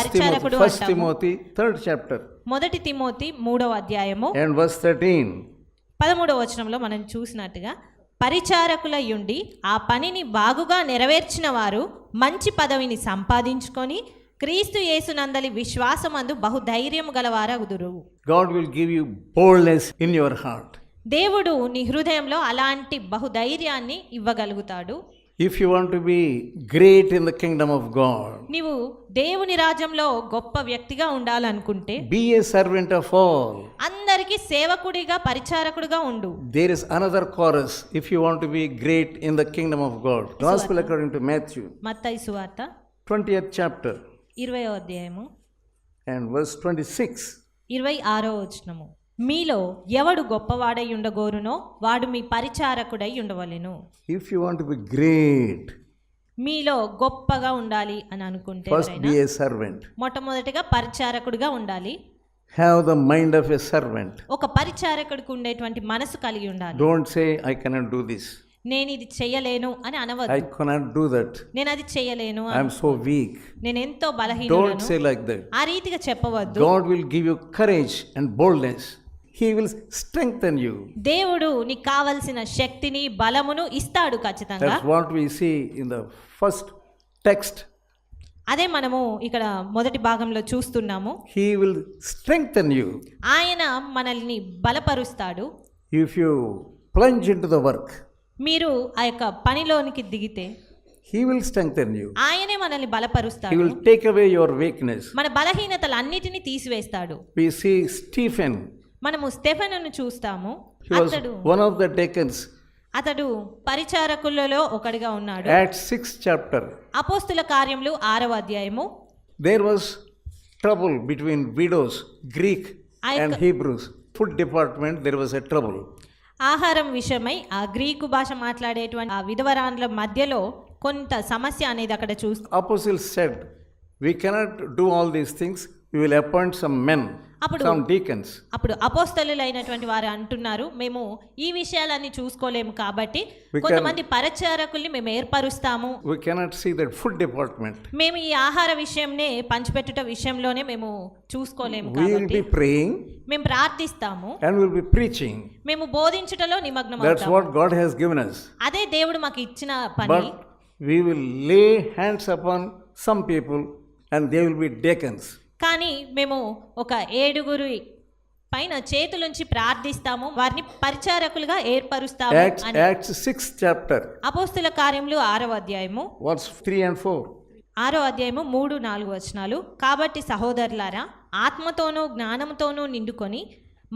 పరిచారకుడు First అంటాము. Timothy, 3rd chapter, మొదటి Timothy 3వ అధ్యాయము and verse 13. 13వ వచనంలో మనం చూసినట్టుగా పరిచారకులయ్యుండి ఆ పనిని బాగుగా నెరవేర్చిన వారు మంచి పదవిని సంపాదించుకొని క్రీస్తు యేసునందలి విశ్వాసమందు బహుధైర్యము గలవారగుదురు. God will give you boldness in your heart. దేవుడు నీ హృదయంలో అలాంటి బహుధైర్యాన్ని ఇవ్వగలుగుతాడు. If you want to be great in the kingdom of God, నీవు దేవుని రాజ్యంలో గొప్ప వ్యక్తిగా ఉండాలనుకుంటే be a servant of all. అందరికీ సేవకుడిగా పరిచారకుడిగా ఉండు. There is another chorus if you want to be great in the kingdom of God. Gospel according to Matthew, మత్తయి సువార్త 20th chapter, 20వ అధ్యాయము and verse 26. 26వ వచనము. మీలో ఎవడు గొప్పవాడై ఉండగోరునో వాడు మీ పరిచారకుడై ఉండవలెను. If you want to be great, మీలో గొప్పగా ఉండాలి అని అనుకుంటే first be a servant. మొట్టమొదటిగా పరిచారకుడిగా ఉండాలి. Have the mind of a servant. ఒక పరిచారకుడికి ఉండేటువంటి మనసు కలిగి ఉండాలి. Don't say, I cannot do this, నేను ఇది చేయలేను అని I అనవద్దు. cannot do that, నేను అది చేయలేను, I am so weak. నేను ఎంతో Don't బలహీనుడను, say like that. ఆ రీతిగా చెప్పవద్దు. God will give you courage and boldness. He will strengthen you. దేవుడు నీకు కావలసిన శక్తిని బలమును ఇస్తాడు ఖచ్చితంగా. That's what we see in the first text. అదే మనము ఇక్కడ మొదటి భాగంలో చూస్తున్నాము. He will strengthen you. ఆయన మనల్ని బలపరుస్తాడు. If you plunge into the work, మీరు ఆ యొక్క పనిలోనికి దిగితే He will strengthen you. ఆయనే మనల్ని He బలపరుస్తాడు. will take away your weakness. మన బలహీనతలన్నిటిని తీసివేస్తాడు. We see Stephen. మనము స్టెఫెనును చూస్తాము. He was అతడు one of the deacons. అతడు పరిచారకులలో ఒకడిగా ఉన్నాడు. Acts 6th chapter. అపోస్తుల కార్యములు 6వ అధ్యాయము. There was trouble between widows, Greek I- and Hebrews. Food department, there was a trouble. ఆహారం విషయమై ఆ గ్రీకు భాష మాట్లాడేటువంటి ఆ విధవరాండ్ల మధ్యలో కొంత సమస్య అనేది అక్కడ చూస్తాం. Apostles said, we cannot do all these things. We will appoint some men, some deacons. అప్పుడు అపోస్తలులైనటువంటి వారు అంటున్నారు, మేము ఈ విషయాలన్నీ చూసుకోలేము కాబట్టి We కొంతమంది పరిచారకుల్ని మేము ఏర్పరుస్తాము. We cannot see that food department. మేము ఈ ఆహార విషయంనే పంచిపెట్టుట విషయంలోనే మేము చూసుకోలేము We will కాబట్టి be praying మేము ప్రార్థిస్తాము, and we will be preaching. మేము బోధించుటలో నిమగ్నం That's అవుతాము. what God has given us. అదే దేవుడు మాకు ఇచ్చిన పని. But we will lay hands upon some people and they will be deacons. కానీ మేము ఒక 7 పైన చేతులుంచి ప్రార్థిస్తాము, వారిని పరిచారకులుగా ఏర్పరుస్తాము అని. Acts 6th chapter, అపోస్తుల కార్యములు 6వ అధ్యాయము, verse 3 and 4. 6వ అధ్యాయము 3-4 వచనాలు. కాబట్టి సహోదరులారా, ఆత్మతోనూ జ్ఞానంతోనూ నిండుకొని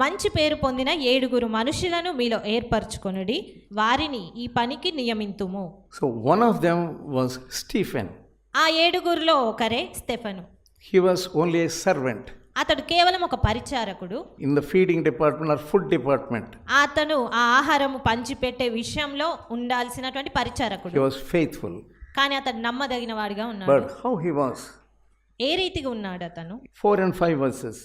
మంచి పేరు పొందిన 7 మనుషులను మీలో ఏర్పరచుకొనుడి, వారిని ఈ పనికి నియమింతుము. So one of them was Stephen. ఆ 7 ఒకరే Stephen. He was only a servant అతడు కేవలం ఒక పరిచారకుడు. in the feeding department or food department. అతను ఆ ఆహారము పంచిపెట్టే విషయంలో ఉండాల్సినటువంటి పరిచారకుడు. He was faithful. కానీ అతడు నమ్మదగిన వాడిగా ఉన్నాడు. But how he was? ఏ రీతిగా ఉన్నాడు అతను? 4 and 5 verses.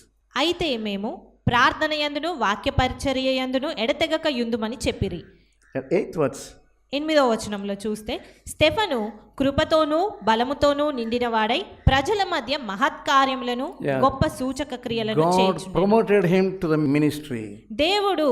అయితే మేము ప్రార్థన యందును వాక్య పరిచర్య యందును ఎడతెగక యుందుమని చెప్పిరి. And 8th verse. 8వ వచనంలో చూస్తే, స్టెఫను కృపతోనూ బలముతోనూ నిండిన వాడై ప్రజల మధ్య మహత్కార్యములను గొప్ప సూచక క్రియలను God చేయుచుండెను. promoted him to the ministry. దేవుడు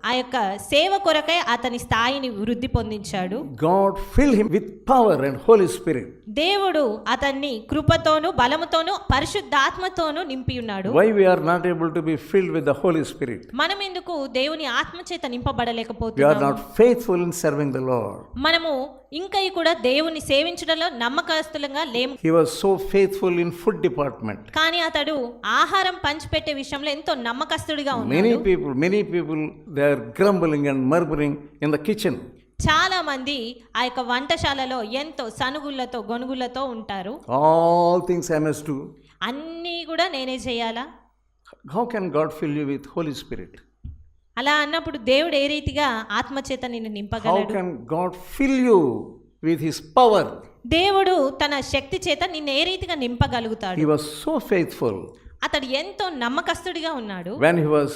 ఆ యొక్క సేవ కొరకై అతని స్థాయిని వృద్ధి పొందించాడు. God filled him with power and Holy Spirit. దేవుడు అతన్ని కృపతోనూ బలముతోనూ పరిశుద్ధాత్మతోనూ నింపి ఉన్నాడు. Why we are not able to be filled with the Holy Spirit? మనం ఎందుకు దేవుని ఆత్మచేత We are నింపబడలేకపోతున్నాము? not faithful in serving the Lord. మనము ఇంకా కూడా దేవుని సేవించడంలో నమ్మకస్తులంగా లేము. He was so faithful in food department. కానీ అతడు ఆహారం పంచిపెట్టే విషయంలో ఎంతో నమ్మకస్తుడిగా Many ఉన్నాడు. people, they are grumbling and murmuring in the kitchen. చాలా మంది ఆ యొక్క వంటశాలలో ఎంతో సనుగులతో గొనుగులతో ఉంటారు. All things I must do. అన్నీ కూడా నేనే చేయాలా? How can God fill you with Holy Spirit? అలా అన్నప్పుడు దేవుడు ఏ రీతిగా ఆత్మచేత నిన్ను How నింపగలడు? can God fill you with His power? దేవుడు తన శక్తి చేత నిన్ను ఏ రీతిగా నింపగలుగుతాడు? He was so faithful. అతడు ఎంతో నమ్మకస్తుడిగా ఉన్నాడు. When he was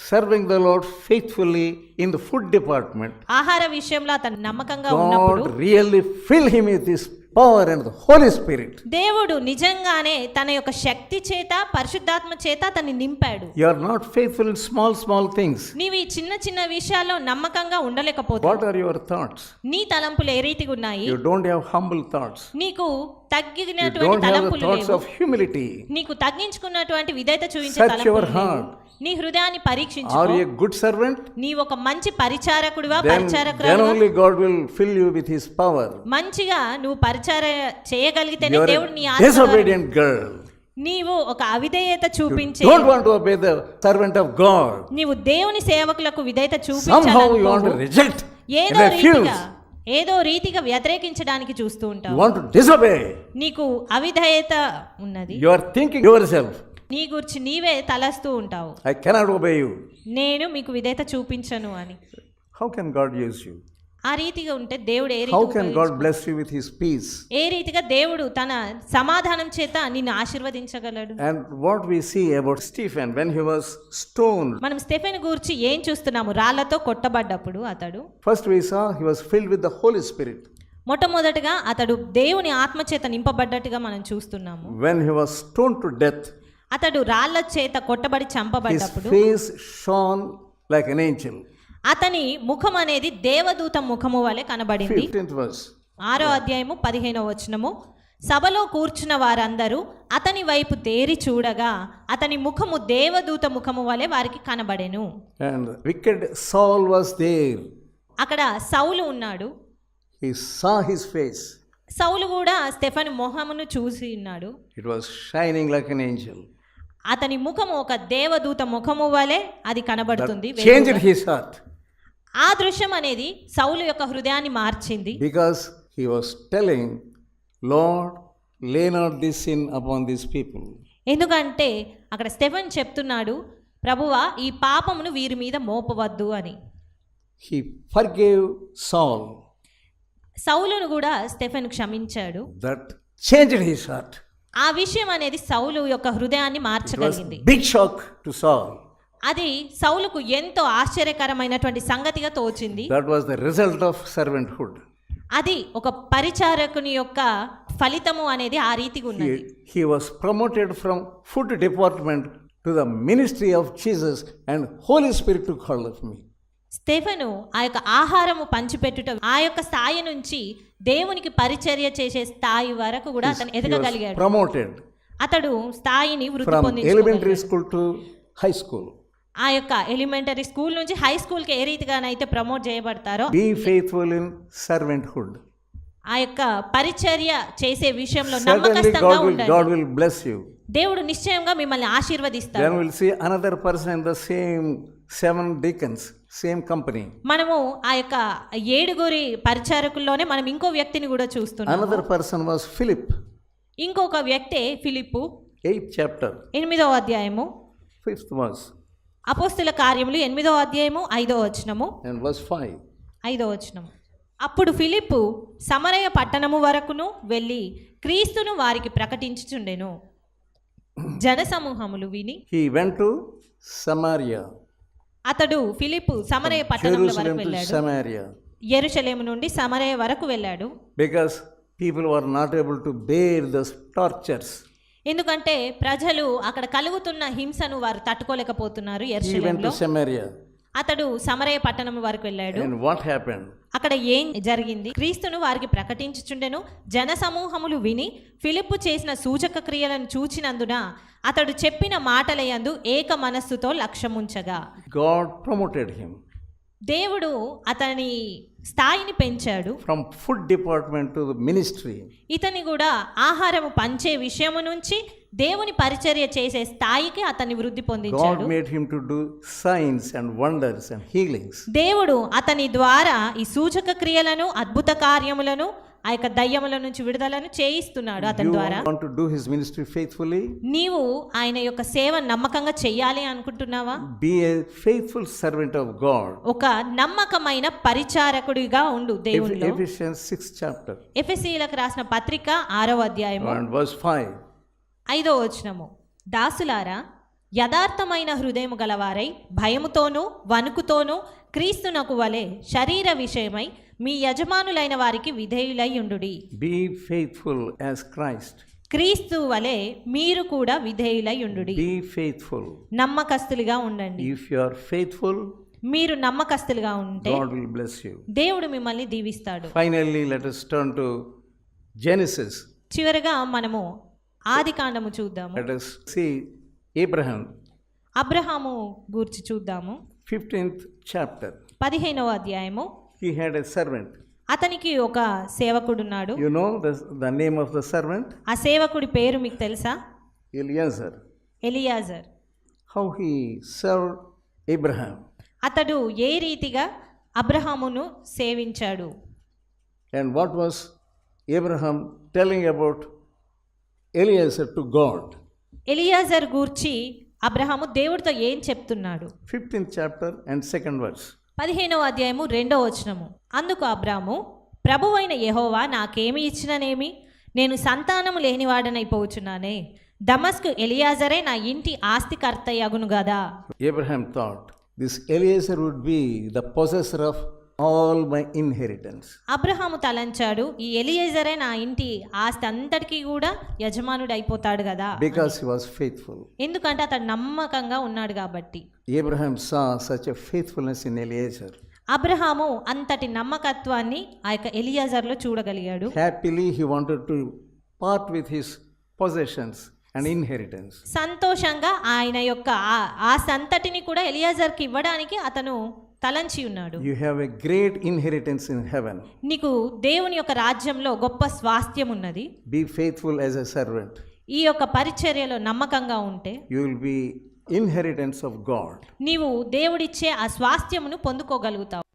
serving the Lord faithfully in the food department, ఆహార విషయంలో అతను నమ్మకంగా ఉన్నప్పుడు God really filled him with His power and the Holy Spirit. దేవుడు నిజంగానే తన యొక్క శక్తి చేత పరిశుద్ధాత్మ చేత అతన్ని నింపాడు. You are not faithful in small things. నీవు ఈ చిన్న చిన్న విషయాల్లో నమ్మకంగా ఉండలేకపోతావు. What are your thoughts? నీ తలంపులు ఏ రీతిగా ఉన్నాయి? You don't have humble thoughts. నీకు You తగ్గినటువంటి don't have the తలంపులు thoughts లేవు. of humility. నీకు తగ్గించుకున్నటువంటి విధేయత చూపించే Search తలంపులు your లేవు. heart. నీ హృదయాన్ని Are పరీక్షించుకో. you a good servant? నీవు ఒక మంచి పరిచారకుడివా Then పరిచారకురాలివా? only God will fill you with His power. మంచిగా నువ్వు పరిచార చేయగలిగితేనే You are దేవుడు నీ a ఆత్మ ద్వారా- disobedient girl. నీవు ఒక అవిధేయత You చూపించే don't want to obey the servant of God. నీవు దేవుని సేవకులకు విధేయత Somehow you want to చూపించాలి. reject and ఏదో refuse. రీతిగా ఏదో రీతిగా వ్యతిరేకించడానికి చూస్తూ You ఉంటావు. want to disobey. నీకు అవిధేయత ఉన్నది. You are thinking yourself, నీ గురించి నీవే తలస్తూ ఉంటావు. I cannot obey you. నేను మీకు విధేయత చూపించను అని. How can God use you? ఆ రీతిగా ఉంటే దేవుడు ఏ How రీతిగా can God bless you with His peace? ఏ రీతిగా దేవుడు తన సమాధానం చేత నిన్ను ఆశీర్వదించగలడు. And what we see about Stephen when he was stoned, మనం స్టెఫెన్ గురించి ఏం చూస్తున్నాము? రాళ్లతో కొట్టబడ్డప్పుడు అతడు first we saw he was filled with the Holy Spirit. మొట్టమొదటగా అతడు దేవుని ఆత్మ చేత నింపబడ్డట్టుగా మనం చూస్తున్నాము. When he was stoned to death, అతడు రాళ్ల చేత కొట్టబడి his చంపబడ్డప్పుడు face shone like an angel. అతని ముఖం అనేది దేవదూత ముఖము వలె కనబడింది. 15th verse. 6వ అధ్యాయము 15వ వచనము. సభలో కూర్చున్న వారందరూ అతని వైపు తేరి చూడగా అతని ముఖము దేవదూత ముఖము వలె వారికి కనబడెను. And wicked Saul was there. అక్కడ సౌలు ఉన్నాడు. He saw his face. సౌలు కూడా స్టెఫెను మొహమును చూసి ఉన్నాడు. It was shining like an angel. అతని ముఖము ఒక దేవదూత ముఖము వలె అది కనబడుతుంది. That changed his heart. ఆ దృశ్యం అనేది సౌలు యొక్క హృదయాన్ని మార్చింది. Because he was telling, Lord, lay not this sin upon these people. ఎందుకంటే అక్కడ స్టెఫెన్ చెప్తున్నాడు, ప్రభువా ఈ పాపమును వీరి మీద మోపవద్దు అని. He forgave Saul. సౌలును కూడా స్టెఫెన్ క్షమించాడు. That changed his heart. ఆ విషయం అనేది సౌలు యొక్క హృదయాన్ని It was మార్చగలిగింది. big shock to Saul. అది సౌలుకు ఎంతో ఆశ్చర్యకరమైనటువంటి సంగతిగా తోచింది. That was the result of servanthood. అది ఒక పరిచారకుని యొక్క ఫలితము అనేది ఆ రీతిగా ఉన్నది. He was promoted from food department to the ministry of Jesus, and Holy Spirit took hold of me. Stephen ఆ యొక్క ఆహారము పంచిపెట్టుట ఆ యొక్క స్థాయి నుంచి దేవునికి పరిచర్య చేసే స్థాయి వరకు కూడా అతను He was ఎదగగలిగాడు. promoted అతడు స్థాయిని వృద్ధి from elementary పొందించుకోగలిగాడు. school to high school. ఆ యొక్క ఎలిమెంటరీ స్కూల్ నుంచి హై స్కూల్కి ఏ రీతిగానైతే promote చేయబడతారో Be faithful in servanthood. ఆ యొక్క పరిచర్య చేసే విషయంలో Certainly నమ్మకస్తుగా God ఉండాలి. will bless you. దేవుడు నిశ్చయంగా మిమ్మల్ని ఆశీర్వదిస్తాడు. Then we'll see another person in the same 7 deacons, same company. మనము ఆ యొక్క 7 పరిచారకుల్లోనే మనం ఇంకో వ్యక్తిని కూడా చూస్తున్నాము. Another person was Philip, ఇంకొక వ్యక్తే ఫిలిప్పు. 8th chapter, 8వ అధ్యాయము 5th verse అపోస్తుల కార్యములు 8వ అధ్యాయము 5వ వచనము. and verse 5. 5వ వచనము. అప్పుడు ఫిలిప్పు సమరయ పట్టణము వరకును వెళ్ళి క్రీస్తును వారికి ప్రకటించుచుండెను. జనసమూహములు విని He went to Samaria, అతడు ఫిలిప్పు సమరయ పట్టణముల Jerusalem వరకు to వెళ్ళాడు. Samaria, యెరూషలేము నుండి సమరయ వరకు వెళ్ళాడు. because people were not able to bear the tortures. ఎందుకంటే ప్రజలు అక్కడ కలుగుతున్న హింసను వారు తట్టుకోలేకపోతున్నారు. He went యెరూషలేములో to Samaria. అతడు సమరయ పట్టణం వరకు వెళ్ళాడు. And what happened? అక్కడ ఏం జరిగింది? క్రీస్తును వారికి ప్రకటించుచుండెను. జనసమూహములు విని ఫిలిప్పు చేసిన సూచక క్రియలను చూచినందున అతడు చెప్పిన మాటలయందు ఏక మనస్సుతో లక్ష్యముంచగా God promoted him దేవుడు అతని స్థాయిని పెంచాడు. from food department to the ministry. ఇతని కూడా ఆహారము పంచే విషయము నుంచి దేవుని పరిచర్య చేసే స్థాయికి అతన్ని వృద్ధి God పొందించాడు. made him to do signs and wonders and healings. దేవుడు అతని ద్వారా ఈ సూచక క్రియలను అద్భుత కార్యములను ఆ యొక్క దయ్యముల నుంచి విడుదలను చేయిస్తున్నాడు అతని You ద్వారా. want to do his ministry faithfully? నీవు ఆయన యొక్క సేవ నమ్మకంగా చెయ్యాలి అనుకుంటున్నావా? Be a faithful servant of God. ఒక నమ్మకమైన పరిచారకుడిగా ఉండు దేవునిలో. Ephesians 6th chapter ఎఫెసీయులకు రాసిన పత్రిక 6వ అధ్యాయము and verse 5. 5వ వచనము. దాసులారా యథార్థమైన హృదయము గలవారై భయముతోనూ వణుకుతోనూ క్రీస్తునకు వలె శరీర విషయమై మీ యజమానులైన వారికి విధేయులై ఉండుడి. Be faithful as Christ. క్రీస్తు వలె మీరు కూడా విధేయులై ఉండుడి. Be faithful. నమ్మకస్తులుగా ఉండండి. If you are faithful, మీరు నమ్మకస్తులుగా ఉంటే God will bless you. దేవుడు మిమ్మల్ని దీవిస్తాడు. Finally, let us turn to Genesis. చివరగా మనము ఆదికాండము చూద్దాము. Let us see Abraham, Abraham గూర్చి చూద్దాము. 15th chapter. 15వ అధ్యాయము. He had a servant. అతనికి ఒక సేవకుడున్నాడు. You know the name of the servant? ఆ సేవకుడి పేరు మీకు తెలుసా? Eliezer. Eliezer. How he served Abraham. అతడు ఏ రీతిగా అబ్రహామును సేవించాడు. And what was Abraham telling about Eliezer to God? Eliezer గూర్చి అబ్రహాము దేవుడితో ఏం చెప్తున్నాడు? 15th chapter and 2nd verse. 15వ అధ్యాయము 2వ వచనము. అందుకు అబ్రాము, ప్రభువైన యెహోవా నాకేమి ఇచ్చిననేమి? నేను సంతానము లేనివాడనైపోవచ్చున్నానే. దమస్కు ఎలియాజరే నా ఇంటి ఆస్తికర్తయగును గదా. Abraham thought this Eliezer would be the possessor of all my inheritance. Abraham తలంచాడు, ఈ ఎలియేజరే నా ఇంటి ఆస్తి అంతటికీ కూడా యజమానుడు అయిపోతాడు కదా. Because he was faithful. ఎందుకంటే అతడు నమ్మకంగా ఉన్నాడు కాబట్టి. Abraham saw such a faithfulness in Eliezer. Abraham అంతటి నమ్మకత్వాన్ని ఆ యొక్క ఎలియాజర్లో చూడగలిగాడు. Happily he wanted to part with his possessions and inheritance. సంతోషంగా ఆయన యొక్క ఆ సంతటిని కూడా ఎలియాజర్కి ఇవ్వడానికి అతను తలంచి ఉన్నాడు. You have a great inheritance in heaven. నీకు దేవుని యొక్క రాజ్యంలో గొప్ప స్వాస్థ్యం ఉన్నది. Be faithful as a servant. ఈ యొక్క పరిచర్యలో నమ్మకంగా ఉంటే You will be inheritance of God. నీవు దేవుడిచ్చే ఆ స్వాస్థ్యమును పొందుకోగలుగుతావు.